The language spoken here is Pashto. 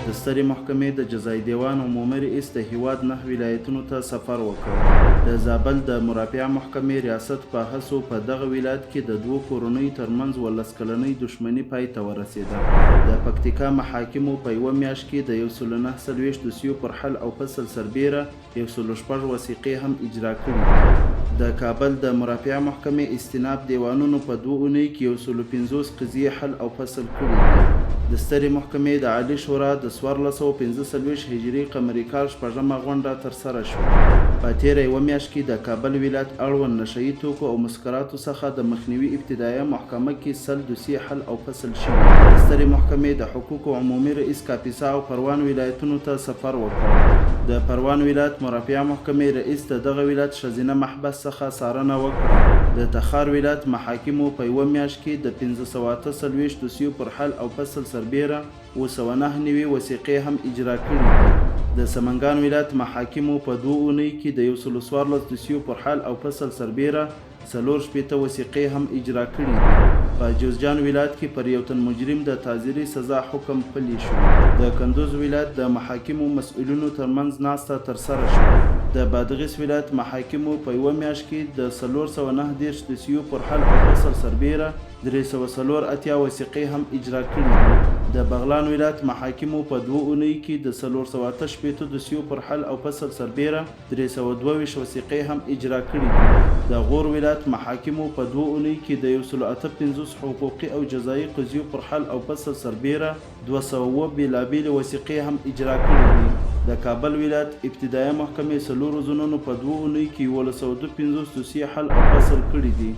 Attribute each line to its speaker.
Speaker 1: د سترې محکمې د جزایي دیوان عمومي رئیس د هیواد 9 ولایتونو ته سفر وکړ. د زابل د مرافعه محکمې ریاست په هڅو په دغه ولایت کې د دوو کورنیو ترمنځ 18 کلنۍ دښمني پای ته ورسېده. د پکتیکا محاکمو په یوه میاشت کې د 149 دوسیو پر حل او فصل سربیره 106 وثیقې هم اجرا کړي. د کابل د مرافعه محکمې استیناف دیوانونو په 2 اونیو کې 150 قضیې حل او فصل کړي دي. د سترې محکمې د عالی شورا د 1445 هجري قمري کال 6مه غونډه ترسره شوه. په تېره یوه میاشت کې د کابل ولایت اړوند نشه یي توکو او مسکراتو څخه د مخنیوي ابتدایه محکمه کې 100 دوسیې حل او فصل شوي. د سترې محکمې د حقوقو عمومي رئیس کاپیسا او پروان ولایتونو ته سفر وکړ. د پروان ولایت مرافعه محکمې رئیس د دغه ولایت ښځینه محبس څخه څارنه وکړه. د تخار ولایت محاکمو په یوه میاشت کې د 548 دوسیو پر حل او فصل سربیره 209 نوي وثیقې هم اجرا کړي دي. د سمنګان ولایت محاکمو په 2 اونیو کې د 114 دوسیو پر حل او فصل سربیره 4 وثیقې هم اجرا کړي دي. په جوزجان ولایت کې پر یو تن مجرم د تعزیري سزا حکم پلی شو. د کندوز ولایت د محاکمو مسؤلینو ترمنځ ناسته ترسره شوه. د بادغیس ولایت محاکمو په یوه میاشت کې د 419 دوسیو پر حل او فصل سربیره 384 وثیقې هم اجرا کړي دي. د بغلان ولایت محاکمو په 2 اونیو کې د 418 دوسیو پر حل او فصل سربیره 322 وثیقې هم اجرا کړي دي. د غور ولایت محاکمو په 2 اونیو کې د 158 حقوقي او جزایي قضیو پر حل او فصل سربیره 200 بېلابېلې وثیقې هم اجرا کړي دي. د کابل ولایت ابتدایه محکمې 4 زونونو په 2 اونیو کې 152 دوسیې حل او فصل کړي دي.